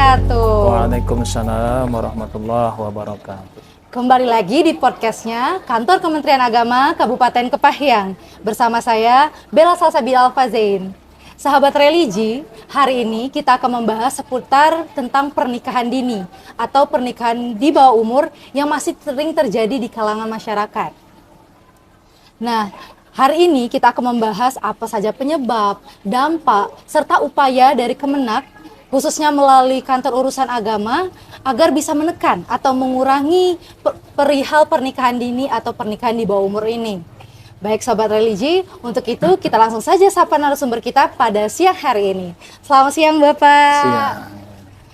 wabarakatuh. Waalaikumsalam warahmatullahi wabarakatuh. Kembali lagi di podcastnya Kantor Kementerian Agama Kabupaten Kepahyang. Bersama saya, Bella Salsabila Alfazain. Sahabat religi, hari ini kita akan membahas seputar tentang pernikahan dini atau pernikahan di bawah umur yang masih sering terjadi di kalangan masyarakat. Nah, hari ini kita akan membahas apa saja penyebab, dampak, serta upaya dari Kemenak, khususnya melalui kantor urusan agama, agar bisa menekan atau mengurangi perihal pernikahan dini atau pernikahan di bawah umur ini. Baik sahabat religi, untuk itu kita langsung saja sapa narasumber kita pada siang hari ini. Selamat siang Bapak. Siang.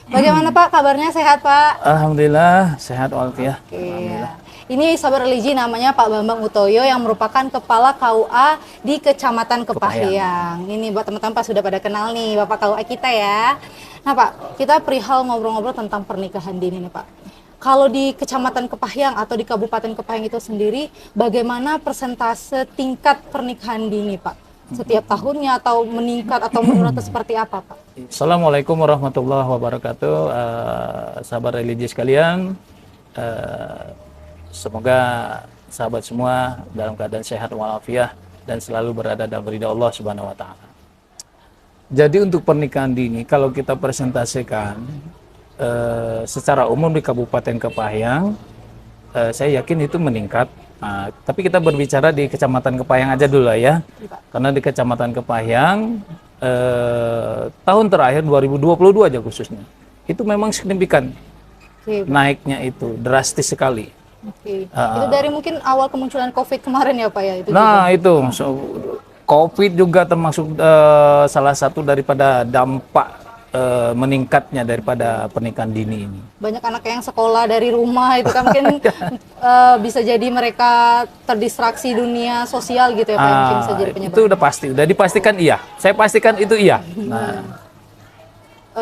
Bagaimana Pak kabarnya, sehat Pak? Alhamdulillah sehat walafiat. Alhamdulillah. Ini sahabat religi namanya Pak Bambang Utoyo yang merupakan Kepala KUA di Kecamatan Kepahyang. Ini buat teman-teman Pak sudah pada kenal nih Bapak KUA kita ya. Nah Pak, kita perihal ngobrol-ngobrol tentang pernikahan dini nih Pak. Kalau di Kecamatan Kepahyang atau di Kabupaten Kepahyang itu sendiri, bagaimana persentase tingkat pernikahan dini Pak? Setiap tahunnya atau meningkat atau menurun atau seperti apa Pak? Assalamualaikum warahmatullahi wabarakatuh. Sahabat religi sekalian, semoga sahabat semua dalam keadaan sehat walafiat dan selalu berada dalam ridha Allah Subhanahu wa taala. Jadi untuk pernikahan dini kalau kita presentasikan secara umum di Kabupaten Kepahyang, saya yakin itu meningkat. Tapi kita berbicara di Kecamatan Kepahyang aja dulu ya. Karena di Kecamatan Kepahyang tahun terakhir 2022 aja khususnya, itu memang signifikan. Naiknya itu drastis sekali. Itu dari mungkin awal kemunculan COVID kemarin ya Pak ya? Itu nah juga. itu COVID juga termasuk salah satu daripada dampak meningkatnya daripada pernikahan dini ini. Banyak anak yang sekolah dari rumah itu kan mungkin bisa jadi mereka terdistraksi dunia sosial gitu ya Pak, mungkin bisa jadi penyebab. Itu udah dipastikan iya. Saya pastikan itu iya. Nah,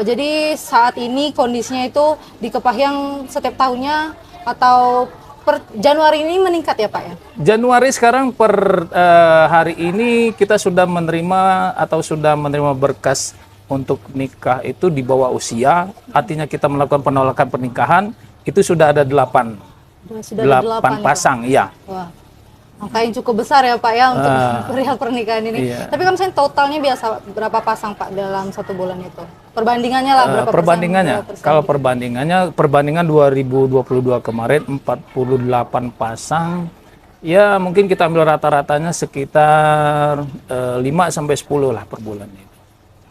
jadi saat ini kondisinya itu di Kepahyang setiap tahunnya atau per Januari ini meningkat ya Pak ya? Januari sekarang per hari ini kita sudah menerima berkas untuk nikah itu di bawah usia, artinya kita melakukan penolakan pernikahan itu sudah ada 8 pasang, ya. Wah, angka yang cukup besar ya Pak ya untuk perihal pernikahan ini. Iya. Tapi kan misalnya totalnya biasa berapa pasang Pak dalam satu bulan itu? Perbandingannya lah berapa perbandingannya? persen? Kalau perbandingan 2022 kemarin 48 pasang. Ya mungkin kita ambil rata-ratanya sekitar 5 sampai 10 lah per bulan itu.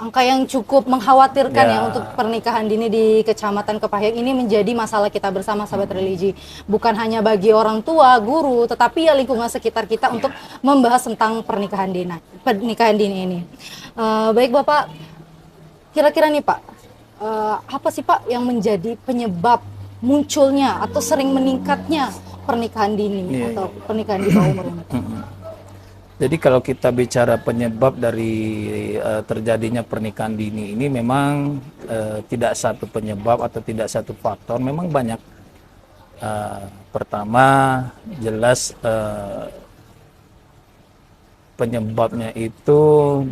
Angka yang cukup mengkhawatirkan Ya. ya untuk pernikahan dini di Kecamatan Kepahyang ini menjadi masalah kita bersama sahabat religi. Bukan hanya bagi orang tua, guru, tetapi ya lingkungan sekitar kita untuk membahas tentang pernikahan dini ini. Baik Bapak, kira-kira nih Pak, apa sih Pak yang menjadi penyebab munculnya atau sering meningkatnya pernikahan dini atau pernikahan di bawah umur ini? Jadi kalau kita bicara penyebab dari terjadinya pernikahan dini ini memang tidak satu penyebab atau tidak satu faktor, memang banyak. Pertama jelas penyebabnya itu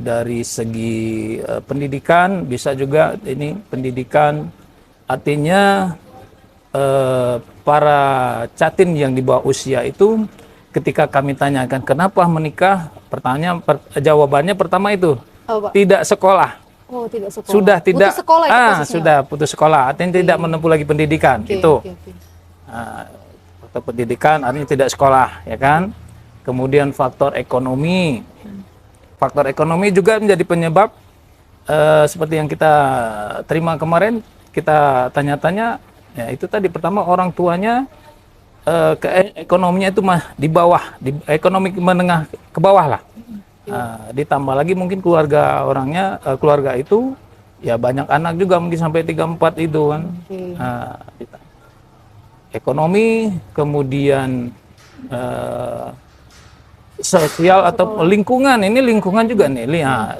dari segi pendidikan, bisa juga ini pendidikan, artinya para catin yang di bawah usia itu ketika kami tanyakan kenapa menikah, jawabannya pertama itu tidak sekolah. Oh, tidak sekolah. Sudah tidak putus sekolah itu posisinya? Sudah putus sekolah, artinya tidak menempuh lagi pendidikan itu. Faktor pendidikan artinya tidak sekolah, ya kan? Kemudian faktor ekonomi. Faktor ekonomi juga menjadi penyebab seperti yang kita terima kemarin, kita tanya-tanya, ya itu tadi pertama orang tuanya ekonominya itu di bawah, di ekonomi menengah ke bawah lah. Ditambah lagi mungkin keluarga itu ya banyak anak juga, mungkin sampai 3-4 itu kan. Ekonomi, kemudian sosial atau lingkungan, ini lingkungan juga nih.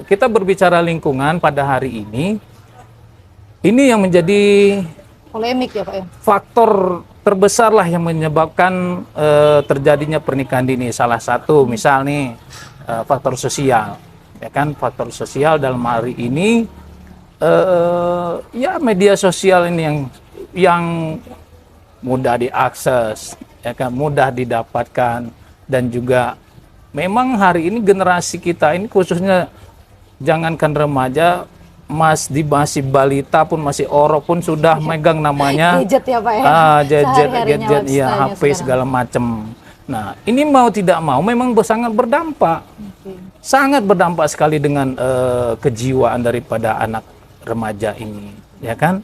Kita berbicara lingkungan pada hari ini yang menjadi polemik ya Pak ya? Faktor terbesar lah yang menyebabkan terjadinya pernikahan dini. Salah satu misal nih faktor sosial, ya kan, faktor sosial dalam hari ini ya media sosial ini yang mudah diakses, ya kan, mudah didapatkan, dan juga memang hari ini generasi kita ini khususnya jangankan remaja, masih balita pun, masih orok pun sudah megang namanya Gadget ya Pak ya. gadget ya, HP segala macam. Nah, ini mau tidak mau memang sangat berdampak. Sangat berdampak sekali dengan kejiwaan daripada anak remaja ini, ya kan?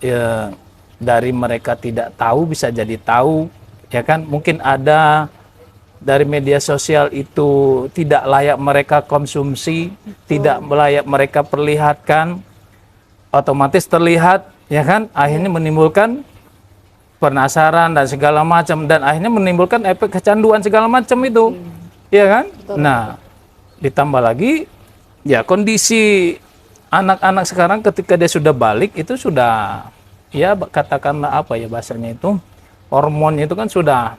Ya, dari mereka tidak tahu bisa jadi tahu, ya kan? Mungkin ada dari media sosial itu tidak layak mereka konsumsi, tidak layak mereka perlihatkan, otomatis terlihat, ya kan? Akhirnya menimbulkan penasaran dan segala macam, dan akhirnya menimbulkan efek kecanduan segala macam itu, ya kan? Nah, ditambah lagi ya kondisi anak-anak sekarang ketika dia sudah balik itu sudah, ya katakanlah apa ya bahasanya itu, hormonnya itu kan sudah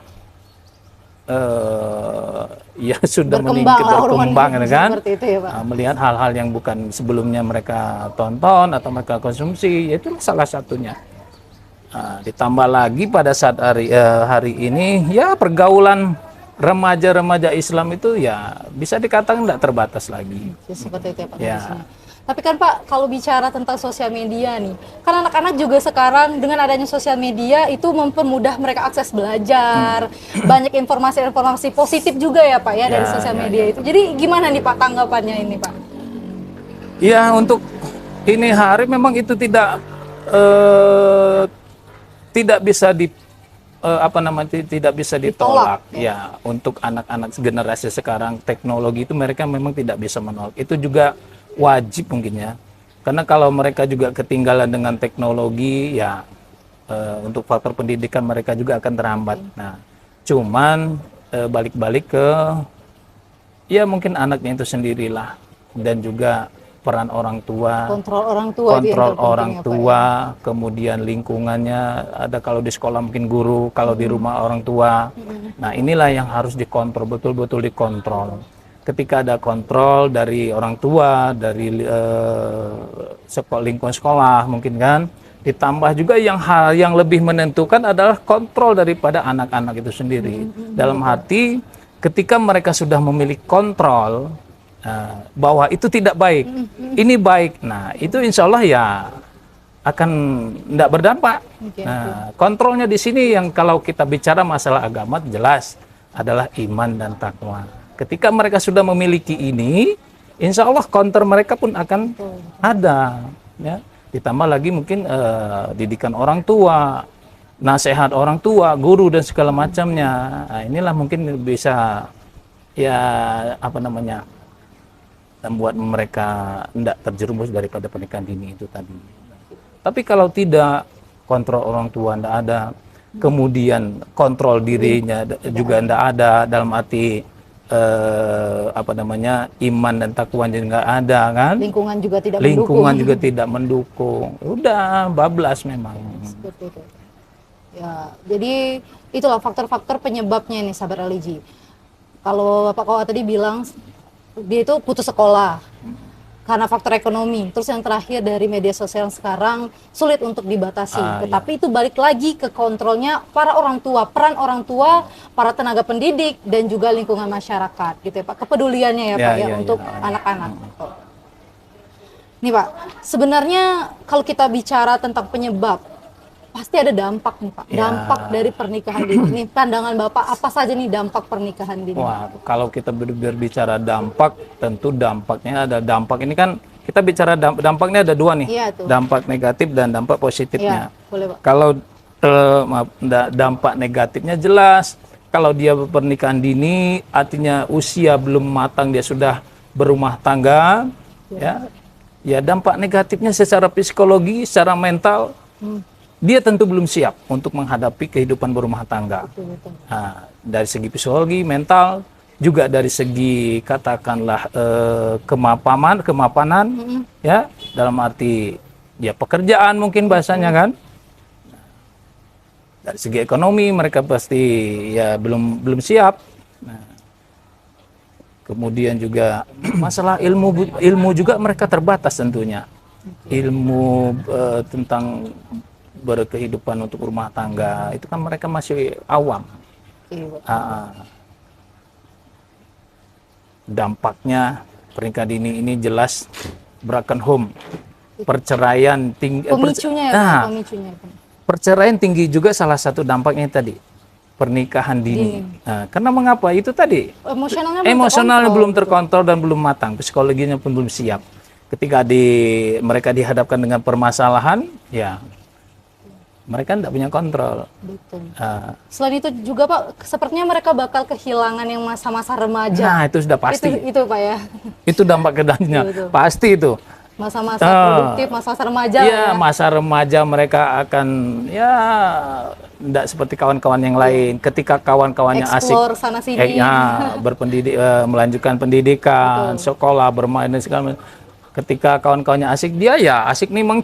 ya sudah berkembang, kan? Itu ya, Pak. Nah, melihat hal-hal yang bukan sebelumnya mereka tonton atau mereka konsumsi, itu salah satunya. Nah, ditambah lagi pada saat hari ini ya pergaulan remaja-remaja Islam itu ya bisa dikatakan tidak terbatas lagi. Ya, seperti itu ya Pak. Ya. Tapi kan Pak, kalau bicara tentang sosial media nih, kan anak-anak juga sekarang dengan adanya sosial media itu mempermudah mereka akses belajar, banyak informasi-informasi positif juga ya Pak ya dari sosial media itu. Jadi gimana nih Pak tanggapannya ini Pak? Ya, untuk ini hari memang itu tidak bisa tidak bisa ditolak. Ya, untuk anak-anak generasi sekarang teknologi itu mereka memang tidak bisa menolak. Itu juga wajib mungkin ya, karena kalau mereka juga ketinggalan dengan teknologi ya untuk faktor pendidikan mereka juga akan terhambat. Nah, cuman balik-balik ke ya mungkin anaknya itu sendirilah, dan juga peran orang tua, kontrol orang tua, kemudian lingkungannya, ada kalau di sekolah mungkin guru, kalau di rumah orang tua. Nah, inilah yang harus dikontrol, betul-betul dikontrol. Ketika ada kontrol dari orang tua, dari lingkungan sekolah mungkin kan, ditambah juga hal yang lebih menentukan adalah kontrol daripada anak-anak itu sendiri. Dalam hati ketika mereka sudah memiliki kontrol bahwa itu tidak baik, ini baik, nah itu insya Allah ya akan tidak berdampak. Nah, kontrolnya di sini yang kalau kita bicara masalah agama jelas adalah iman dan takwa. Ketika mereka sudah memiliki ini, insya Allah counter mereka pun akan ada. Ya. Ditambah lagi mungkin didikan orang tua, nasihat orang tua, guru dan segala macamnya. Nah, inilah mungkin bisa ya membuat mereka tidak terjerumus daripada pernikahan dini itu tadi. Tapi kalau tidak, kontrol orang tua tidak ada, kemudian kontrol dirinya juga tidak ada, dalam arti iman dan takwa juga nggak ada kan, lingkungan juga tidak mendukung, udah bablas memang. Seperti itu ya. Jadi itulah faktor-faktor penyebabnya nih sahabat religi. Kalau Bapak Kowa tadi bilang dia itu putus sekolah karena faktor ekonomi, terus yang terakhir dari media sosial yang sekarang sulit untuk dibatasi. Tetapi itu balik lagi ke kontrolnya para orang tua, peran orang tua, para tenaga pendidik dan juga lingkungan masyarakat gitu ya Pak, kepeduliannya ya Pak untuk anak-anak. Nih Pak, sebenarnya kalau kita bicara tentang penyebab, pasti ada dampak nih Pak, dampak dari pernikahan dini. Nih pandangan Bapak apa saja nih dampak pernikahan dini? Wah, kalau kita berbicara dampak, tentu dampaknya ada dampak. Ini kan kita bicara dampaknya ada dua nih, dampak negatif dan dampak positifnya. Boleh, Pak. Kalau dampak negatifnya jelas, kalau dia pernikahan dini, artinya usia belum matang dia sudah berumah tangga, ya dampak negatifnya secara psikologi, secara mental. Dia tentu belum siap untuk menghadapi kehidupan berumah tangga. Nah, dari segi psikologi, mental, juga dari segi katakanlah kemapanan, ya dalam arti ya pekerjaan mungkin bahasanya kan. Dari segi ekonomi mereka pasti ya belum siap. Nah, kemudian juga masalah ilmu juga mereka terbatas tentunya. ilmu tentang berkehidupan untuk rumah tangga itu kan mereka masih awam. Dampaknya pernikahan dini ini jelas broken home, perceraian tinggi. Pemicunya ya, pemicunya. Perceraian tinggi juga salah satu dampaknya tadi pernikahan dini. Nah, karena mengapa? Itu tadi emosionalnya belum terkontrol dan belum matang, psikologinya pun belum siap. Ketika mereka dihadapkan dengan permasalahan, ya mereka tidak punya kontrol. Betul. Selain itu juga Pak, sepertinya mereka bakal kehilangan yang masa-masa remaja. Nah itu sudah pasti. Itu Pak ya. Itu dampak kedahnya, pasti itu. Masa-masa produktif, masa-masa remaja. Iya, ya. Masa remaja mereka akan ya tidak seperti kawan-kawan yang lain. Ketika kawan-kawannya asik, sana sini, melanjutkan pendidikan, sekolah, bermain dan segala macam. Ketika kawan-kawannya asik, dia ya asik nimang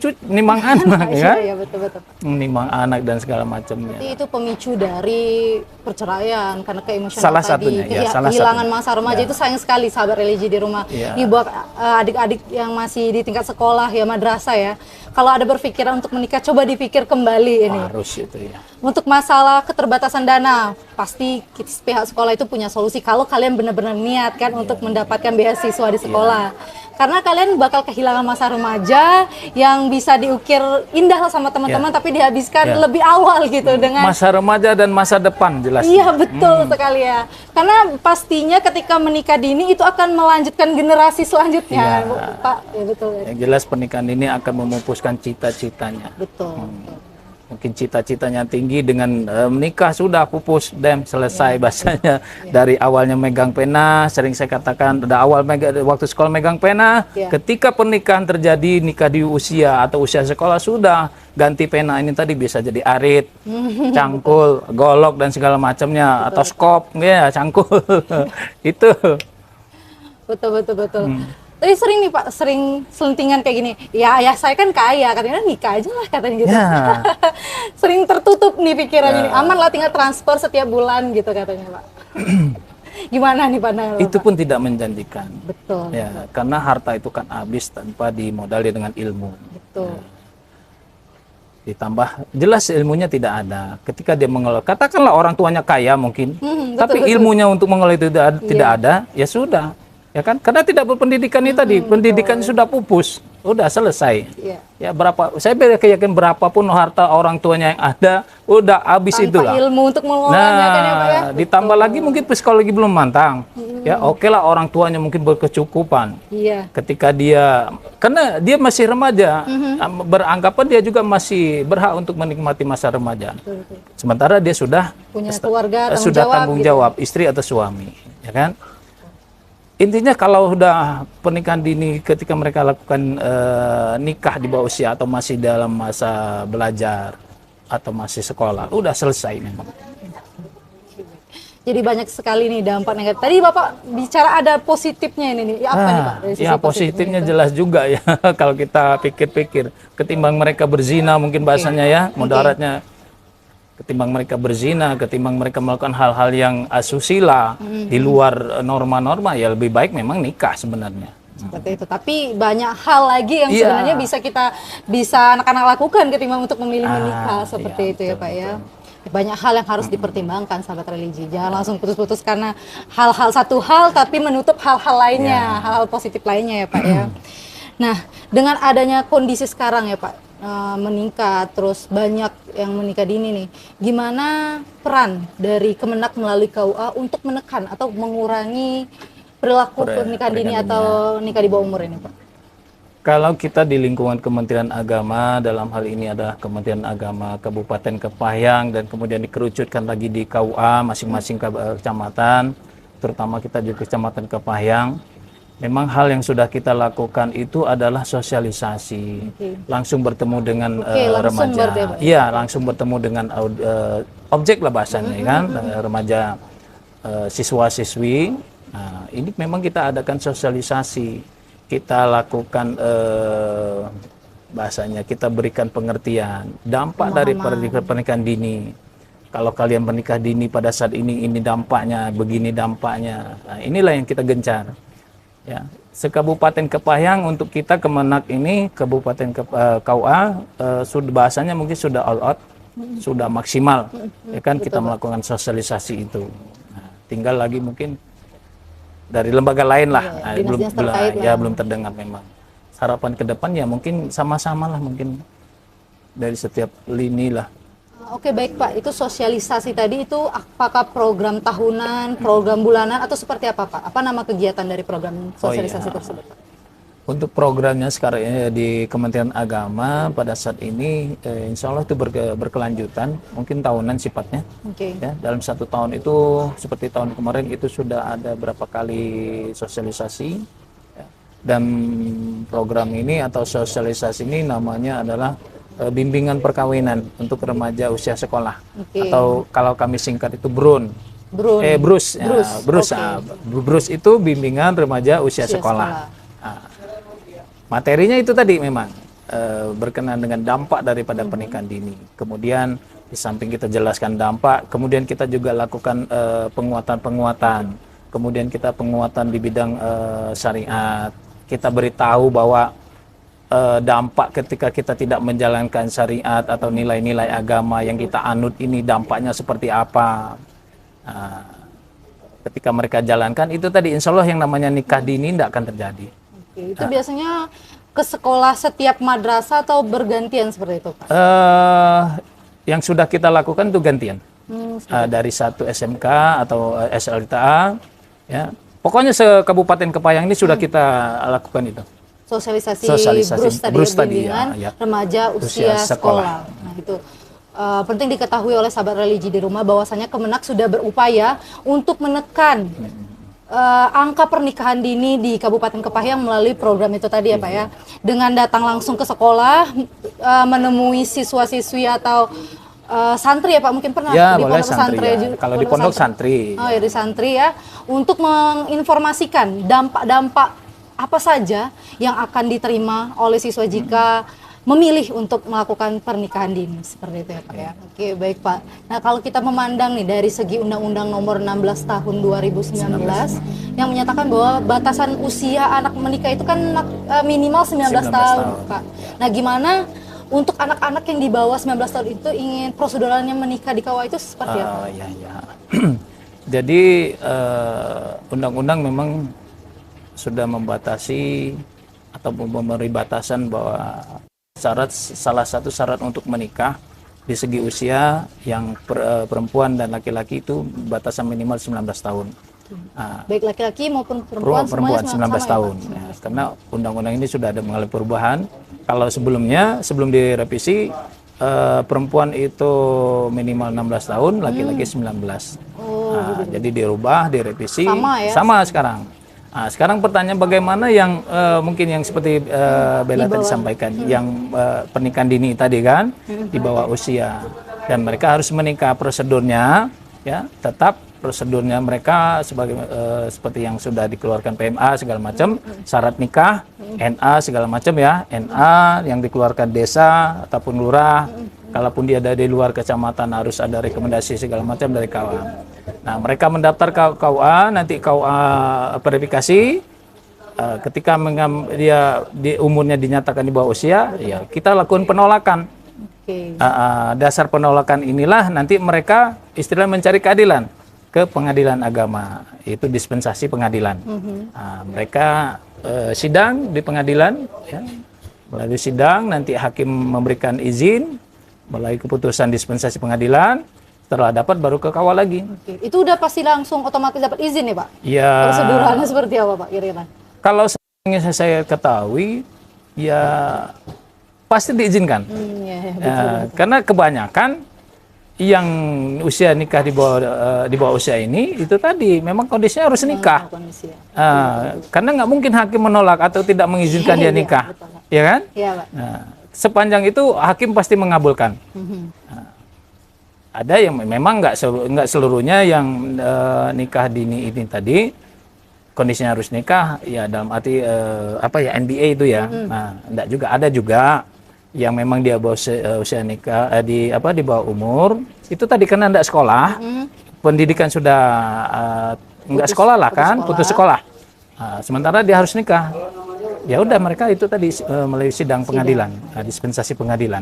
anak, ya. Iya, betul. Nimang anak dan segala macamnya. Jadi itu pemicu dari perceraian karena keemosional salah tadi. Satunya, kehilangan masa remaja itu sayang sekali, sahabat religi di rumah. Ini buat adik-adik yang masih di tingkat sekolah ya, madrasah ya. Kalau ada berpikiran untuk menikah, coba dipikir kembali ini. Harus itu ya. Untuk masalah keterbatasan dana, pasti pihak sekolah itu punya solusi. Kalau kalian benar-benar niat kan untuk mendapatkan beasiswa di sekolah. Karena kalian bakal kehilangan masa remaja yang bisa diukir indah sama teman-teman, tapi dihabiskan lebih awal gitu dengan masa remaja dan masa depan jelas. Iya betul sekali ya. Karena pastinya ketika menikah dini itu akan melanjutkan generasi selanjutnya, Pak. Ya betul. Yang jelas pernikahan ini akan memupuskan cita-citanya. Betul. Mungkin cita-citanya tinggi dengan menikah sudah pupus, selesai bahasanya. Dari awalnya megang pena, sering saya katakan waktu sekolah megang pena, ketika pernikahan terjadi, nikah di usia atau usia sekolah sudah ganti pena, ini tadi bisa jadi arit, cangkul, golok dan segala macamnya, atau skop ya, cangkul. Itu betul. Tapi sering nih Pak, sering selentingan kayak gini. Ya ayah saya kan kaya, katanya nikah aja lah katanya gitu. Sering tertutup nih pikirannya ini. Aman lah tinggal transfer setiap bulan gitu katanya Pak. Gimana nih pandangan itu Pak? pun tidak menjanjikan. Betul. Ya, karena harta itu kan habis tanpa dimodali dengan ilmu. Betul. Ditambah jelas ilmunya tidak ada. Ketika dia mengelola, katakanlah orang tuanya kaya mungkin, tapi betul. ilmunya untuk mengelola itu tidak ada, ya sudah. Ya kan? Karena tidak berpendidikan itu tadi, pendidikan sudah pupus, udah selesai. Ya saya yakin berapapun harta orang tuanya yang ada, udah habis tanpa itulah. Ilmu untuk mengelolanya kan ya Pak ya. Ditambah lagi mungkin psikologi belum matang. Ya oke lah orang tuanya mungkin berkecukupan. Iya. Ketika karena dia masih remaja, beranggapan dia juga masih berhak untuk menikmati masa remaja. Betul. Sementara dia sudah punya keluarga, tanggung jawab istri atau suami, ya kan? Intinya kalau udah pernikahan dini ketika mereka lakukan nikah di bawah usia atau masih dalam masa belajar atau masih sekolah, udah selesai memang. Jadi banyak sekali nih dampak negatif. Tadi Bapak bicara ada positifnya ini nih. Ya apa nih Pak? Dari sisi positifnya jelas juga ya. Kalau kita pikir-pikir, ketimbang mereka berzina mungkin bahasanya ya, mudaratnya. Ketimbang mereka berzina, ketimbang mereka melakukan hal-hal yang asusila di luar norma-norma, ya lebih baik memang nikah sebenarnya. Seperti itu. Tapi banyak hal lagi yang sebenarnya bisa anak-anak lakukan ketimbang untuk memilih menikah seperti itu ya Pak ya. Banyak hal yang harus dipertimbangkan sahabat religi. Jangan langsung putus-putus karena satu hal tapi menutup hal-hal lainnya, hal-hal positif lainnya ya Pak ya. Nah, dengan adanya kondisi sekarang ya Pak, meningkat, terus banyak yang menikah dini nih. Gimana peran dari Kemenak melalui KUA untuk menekan atau mengurangi perilaku pernikahan dini atau nikah di bawah umur ini, Pak? Kalau kita di lingkungan Kementerian Agama, dalam hal ini adalah Kementerian Agama Kabupaten Kepahyang dan kemudian dikerucutkan lagi di KUA masing-masing kecamatan, terutama kita di Kecamatan Kepahyang. Memang hal yang sudah kita lakukan itu adalah sosialisasi, langsung bertemu dengan remaja. Iya, langsung bertemu dengan objek lah bahasanya, kan, remaja, siswa-siswi. Nah, ini memang kita adakan sosialisasi, kita lakukan bahasanya, kita berikan pengertian dampak dari pernikahan dini. Kalau kalian menikah dini pada saat ini dampaknya, begini dampaknya. Nah, inilah yang kita gencar. Ya, sekabupaten Kepahyang untuk kita Kemenak ini Kabupaten KUA sudah bahasanya mungkin sudah all out, sudah maksimal, ya kan kita melakukan sosialisasi itu. Nah, tinggal lagi mungkin dari lembaga lain lah, belum terdengar memang. Harapan ke depan ya mungkin sama-sama lah mungkin dari setiap lini lah. Oke, baik Pak, itu sosialisasi tadi itu apakah program tahunan, program bulanan, atau seperti apa Pak? Apa nama kegiatan dari program sosialisasi tersebut Pak? Untuk programnya sekarang ini di Kementerian Agama pada saat ini insya Allah itu berkelanjutan, mungkin tahunan sifatnya. Ya, dalam 1 tahun itu seperti tahun kemarin itu sudah ada berapa kali sosialisasi, ya. Dan program ini atau sosialisasi ini namanya adalah bimbingan perkawinan untuk remaja usia sekolah, atau kalau kami singkat itu BRUN. BRUS. BRUS itu bimbingan remaja usia sekolah. Nah, materinya itu tadi memang berkenaan dengan dampak daripada pernikahan dini. Kemudian di samping kita jelaskan dampak, kemudian kita juga lakukan penguatan. Kemudian kita penguatan di bidang syariat. Kita beritahu bahwa dampak ketika kita tidak menjalankan syariat atau nilai-nilai agama yang kita anut ini dampaknya seperti apa. Ketika mereka jalankan itu tadi insya Allah yang namanya nikah dini tidak akan terjadi. Itu biasanya ke sekolah setiap madrasah atau bergantian seperti itu Pak? Yang sudah kita lakukan itu gantian. Dari satu SMK atau SLTA, ya. Pokoknya se-Kabupaten Kepahyang ini sudah kita lakukan itu. Sosialisasi BRUS tadi ya, remaja usia sekolah. Nah itu penting diketahui oleh sahabat religi di rumah bahwasanya Kemenak sudah berupaya untuk menekan angka pernikahan dini di Kabupaten Kepahyang melalui program itu tadi ya Pak ya. Dengan datang langsung ke sekolah, menemui siswa-siswi atau santri ya Pak, mungkin pernah ya, di pondok santri ya. Kalau di pondok santri. Oh ya, di santri ya, untuk menginformasikan dampak-dampak apa saja yang akan diterima oleh siswa jika memilih untuk melakukan pernikahan dini seperti itu ya Pak ya. Oke, baik Pak. Nah, kalau kita memandang nih dari segi Undang-Undang Nomor 16 Tahun 2019 yang menyatakan bahwa batasan usia anak menikah itu kan minimal 19 tahun, Pak. Nah, gimana untuk anak-anak yang di bawah 19 tahun itu ingin proseduralnya menikah di KUA itu seperti apa? Jadi undang-undang memang sudah membatasi atau memberi batasan bahwa salah satu syarat untuk menikah di segi usia yang perempuan dan laki-laki itu batasan minimal 19 tahun. Baik laki-laki maupun perempuan 19 tahun. Ya, karena undang-undang ini sudah ada mengalami perubahan. Kalau sebelum direvisi perempuan itu minimal 16 tahun, laki-laki 19. Jadi dirubah, direvisi sama sekarang. Nah, sekarang pertanyaan bagaimana yang mungkin yang seperti Bella tadi sampaikan, yang pernikahan dini tadi kan di bawah usia, dan mereka harus menikah prosedurnya, ya tetap prosedurnya mereka seperti yang sudah dikeluarkan PMA segala macam, syarat nikah, NA segala macam ya, NA yang dikeluarkan desa ataupun lurah, kalaupun dia ada di luar kecamatan harus ada rekomendasi segala macam dari KUA. Nah, mereka mendaftar ke KUA, nanti KUA verifikasi, ketika dia umurnya dinyatakan di bawah usia, ya kita lakukan penolakan. Dasar penolakan inilah nanti mereka istilah mencari keadilan ke pengadilan agama, itu dispensasi pengadilan. Mereka sidang di pengadilan, ya. Melalui sidang nanti hakim memberikan izin, melalui keputusan dispensasi pengadilan. Setelah dapat baru ke KUA lagi. Itu udah pasti langsung otomatis dapat izin ya Pak? Ya. Prosedurnya seperti apa Pak kira-kira? Kalau saya ketahui, ya pasti diizinkan. Karena kebanyakan yang usia nikah di bawah usia ini itu tadi memang kondisinya harus nikah. Karena nggak mungkin hakim menolak atau tidak mengizinkan dia nikah, ya kan? Iya Pak. Sepanjang itu hakim pasti mengabulkan. Ada yang memang nggak seluruhnya yang nikah dini ini tadi kondisinya harus nikah ya dalam arti NBA itu ya. Nah, enggak juga, ada juga yang memang dia bawah usia nikah di bawah umur itu tadi karena enggak sekolah, pendidikan sudah enggak sekolah lah kan, putus sekolah. Sementara dia harus nikah. Ya udah mereka itu tadi melalui sidang pengadilan, dispensasi pengadilan.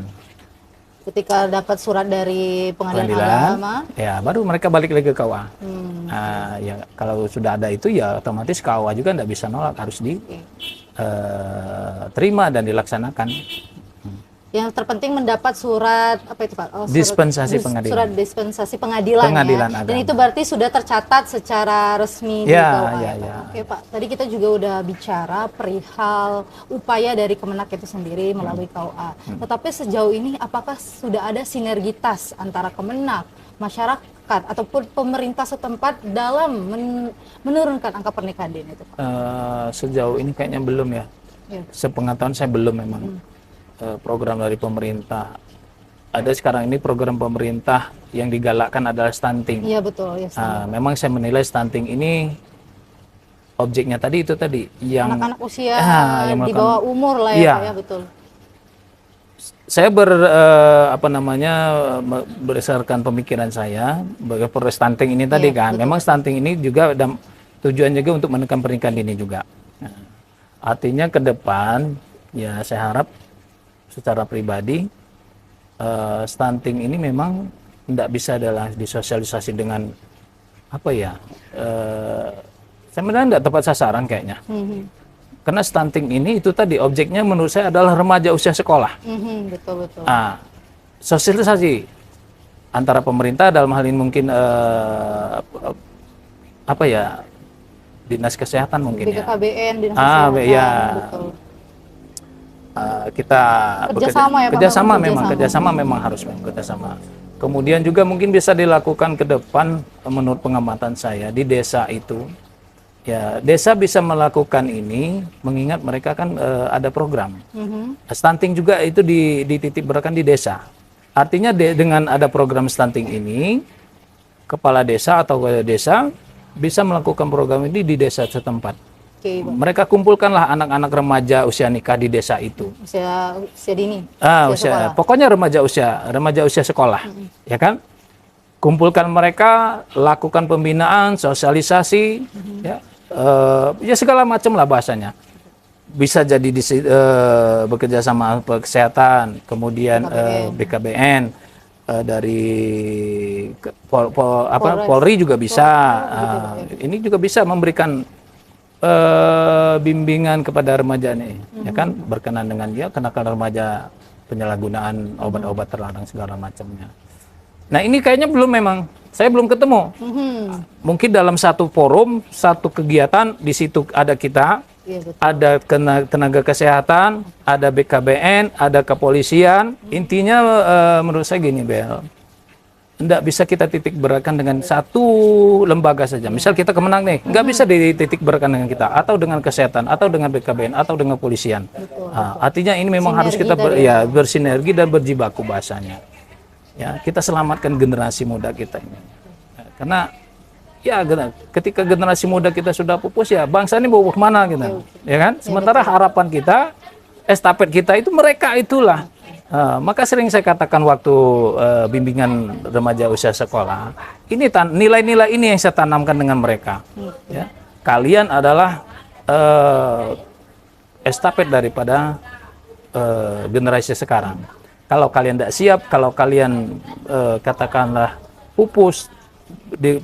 Ketika dapat surat dari pengadilan agama, ya baru mereka balik lagi ke KUA. Ya kalau sudah ada itu ya otomatis KUA juga nggak bisa nolak, harus diterima dan dilaksanakan. Yang terpenting mendapat surat apa itu Pak? Dispensasi pengadilan. Surat dispensasi pengadilan ya. Agama. Dan itu berarti sudah tercatat secara resmi di KUA. Ya. Oke Pak, tadi kita juga udah bicara perihal upaya dari Kemenak itu sendiri melalui KUA. Tetapi sejauh ini apakah sudah ada sinergitas antara Kemenak, masyarakat ataupun pemerintah setempat dalam menurunkan angka pernikahan dini itu Pak? Sejauh ini kayaknya belum ya. Sepengetahuan saya belum memang. Program dari pemerintah. Ada sekarang ini program pemerintah yang digalakkan adalah stunting. Iya betul. Ya, memang saya menilai stunting ini objeknya tadi itu tadi yang anak-anak usia yang di bawah umur lah ya, Pak, ya betul. Saya berdasarkan pemikiran saya bagi stunting ini tadi kan, betul. Memang stunting ini juga tujuan juga untuk menekan pernikahan dini juga. Artinya ke depan ya saya harap secara pribadi stunting ini memang tidak bisa adalah disosialisasi dengan apa ya, sebenarnya tidak tepat sasaran kayaknya. Karena stunting ini itu tadi objeknya menurut saya adalah remaja usia sekolah. Betul. Sosialisasi antara pemerintah dalam hal ini mungkin apa ya, dinas kesehatan mungkin BKKBN, dinas kesehatan, betul. Kita kerjasama memang harus kerjasama. Kemudian juga mungkin bisa dilakukan ke depan menurut pengamatan saya di desa itu. Ya, desa bisa melakukan ini mengingat mereka kan ada program. Stunting juga itu dititik beratkan di desa. Artinya dengan ada program stunting ini, kepala desa atau desa bisa melakukan program ini di desa setempat. Mereka kumpulkanlah anak-anak remaja usia nikah di desa itu. Usia dini. Pokoknya remaja usia sekolah, ya kan? Kumpulkan mereka, lakukan pembinaan, sosialisasi, ya segala macam lah bahasanya. Bisa jadi bekerja sama kesehatan, kemudian BKBN, dari Polri juga bisa. Ini juga bisa memberikan bimbingan kepada remaja nih, ya kan, berkenan dengan dia kenakan remaja penyalahgunaan obat-obat terlarang segala macamnya. Nah ini kayaknya memang saya belum ketemu. Mungkin dalam satu forum, satu kegiatan di situ ada kita, ada tenaga kesehatan, ada BKBN, ada kepolisian. Intinya menurut saya gini Bel, tidak bisa kita titik beratkan dengan satu lembaga saja. Misal kita Kemenak nih, nggak bisa dititik beratkan dengan kita, atau dengan kesehatan, atau dengan BKBN, atau dengan polisian. Artinya ini memang harus kita bersinergi dan berjibaku bahasanya. Ya, kita selamatkan generasi muda kita ini. Karena ya ketika generasi muda kita sudah pupus ya bangsa ini mau kemana gitu, ya kan? Sementara harapan kita, estafet kita itu mereka itulah. Maka sering saya katakan waktu bimbingan remaja usia sekolah, ini nilai-nilai ini yang saya tanamkan dengan mereka. Ya. Kalian adalah estafet daripada generasi sekarang. Kalau kalian tidak siap, kalau kalian katakanlah pupus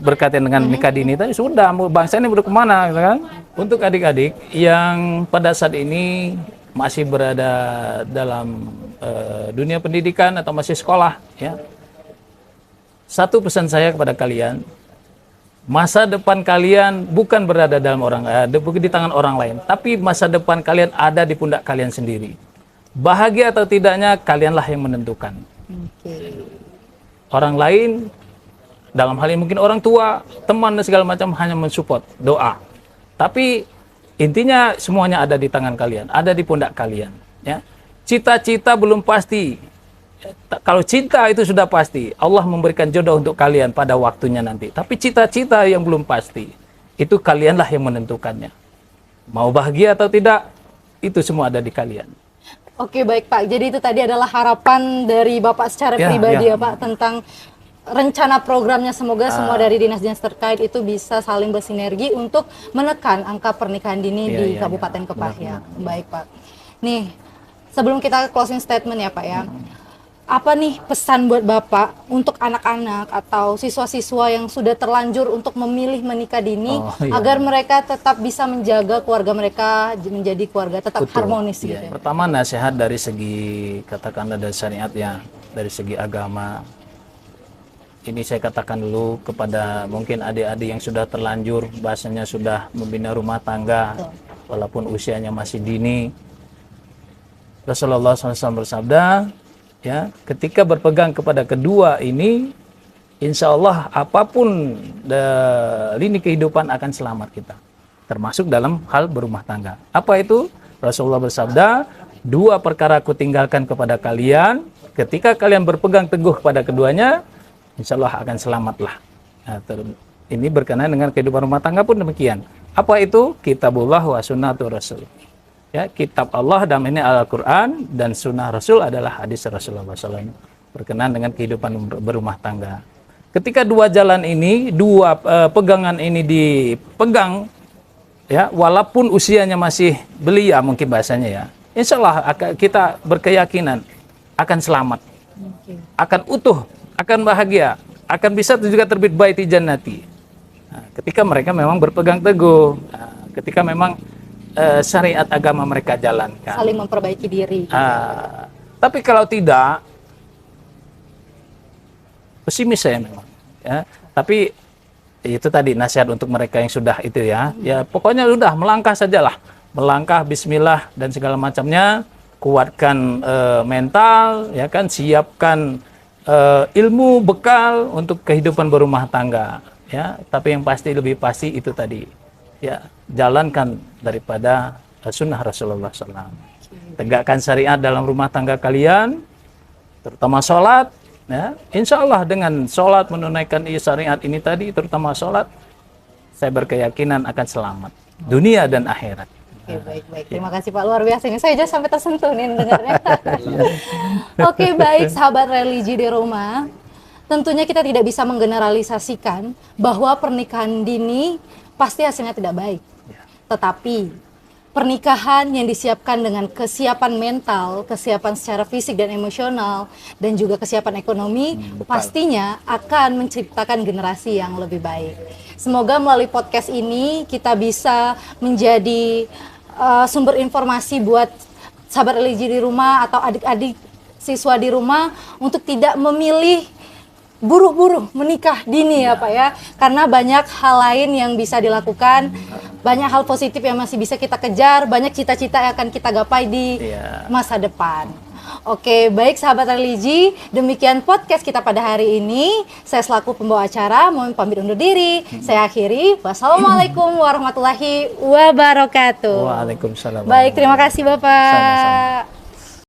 berkaitan dengan nikah dini tadi, sudah bangsa ini udah kemana, gitu kan? Untuk adik-adik yang pada saat ini masih berada dalam dunia pendidikan atau masih sekolah, ya. Satu pesan saya kepada kalian, masa depan kalian bukan berada dalam bukan di tangan orang lain, tapi masa depan kalian ada di pundak kalian sendiri. Bahagia atau tidaknya kalianlah yang menentukan. Orang lain, dalam hal ini mungkin orang tua, teman dan segala macam hanya mensupport, doa. Tapi intinya semuanya ada di tangan kalian, ada di pundak kalian. Ya. Cita-cita belum pasti. Kalau cinta itu sudah pasti, Allah memberikan jodoh untuk kalian pada waktunya nanti. Tapi cita-cita yang belum pasti, itu kalianlah yang menentukannya. Mau bahagia atau tidak, itu semua ada di kalian. Oke baik Pak, jadi itu tadi adalah harapan dari Bapak secara pribadi ya Pak, tentang rencana programnya semoga semua dari dinas-dinas terkait itu bisa saling bersinergi untuk menekan angka pernikahan dini di Kabupaten Kepahyang. Baik Pak. Nih, sebelum kita closing statement ya Pak ya, apa nih pesan buat Bapak untuk anak-anak atau siswa-siswa yang sudah terlanjur untuk memilih menikah dini agar mereka tetap bisa menjaga keluarga mereka menjadi keluarga tetap harmonis gitu ya. Pertama, nasihat dari segi katakanlah dari syariat ya, dari segi agama. Ini saya katakan dulu kepada mungkin adik-adik yang sudah terlanjur bahasanya sudah membina rumah tangga walaupun usianya masih dini. Rasulullah SAW bersabda, ya, ketika berpegang kepada kedua ini, insya Allah apapun lini kehidupan akan selamat kita, termasuk dalam hal berumah tangga. Apa itu? Rasulullah bersabda, 2 perkara aku tinggalkan kepada kalian, ketika kalian berpegang teguh kepada keduanya, insya Allah akan selamatlah. Nah, ini berkenaan dengan kehidupan rumah tangga pun demikian. Apa itu? Kitabullah wa sunnatur rasul. Ya, kitab Allah dalam ini Al-Quran dan sunnah Rasul adalah hadis Rasulullah SAW berkenaan dengan kehidupan berumah tangga. Ketika 2 jalan ini, 2 pegangan ini dipegang, ya, walaupun usianya masih belia mungkin bahasanya ya, insya Allah kita berkeyakinan akan selamat, akan utuh, akan bahagia, akan bisa juga terbit baiti jannati. Nah, ketika mereka memang berpegang teguh, ketika memang syariat agama mereka jalankan, saling memperbaiki diri. Tapi kalau tidak, pesimis saya memang. Ya. Tapi itu tadi nasihat untuk mereka yang sudah itu ya. Ya pokoknya sudah melangkah sajalah, melangkah Bismillah dan segala macamnya. Kuatkan mental, ya kan, siapkan ilmu bekal untuk kehidupan berumah tangga. Ya, tapi yang pasti lebih pasti itu tadi. Ya, jalankan daripada sunnah Rasulullah SAW. Tegakkan syariat dalam rumah tangga kalian, terutama sholat. Ya, insya Allah dengan sholat menunaikan syariat ini tadi, terutama sholat, saya berkeyakinan akan selamat dunia dan akhirat. Oke, baik. Terima kasih Pak, luar biasa ini. Saya aja sampai tersentuh nih dengarnya. Oke, baik sahabat religi di rumah. Tentunya kita tidak bisa menggeneralisasikan bahwa pernikahan dini pasti hasilnya tidak baik. Tetapi pernikahan yang disiapkan dengan kesiapan mental, kesiapan secara fisik dan emosional, dan juga kesiapan ekonomi, pastinya akan menciptakan generasi yang lebih baik. Semoga melalui podcast ini kita bisa menjadi sumber informasi buat sahabat religi di rumah atau adik-adik siswa di rumah untuk tidak memilih buru-buru menikah dini ya Pak ya, karena banyak hal lain yang bisa dilakukan, banyak hal positif yang masih bisa kita kejar, banyak cita-cita yang akan kita gapai di masa depan. Oke, baik sahabat religi, demikian podcast kita pada hari ini. Saya selaku pembawa acara mohon pamit undur diri. Saya akhiri. Wassalamualaikum warahmatullahi wabarakatuh. Waalaikumsalam. Baik, terima kasih Bapak. Sama-sama.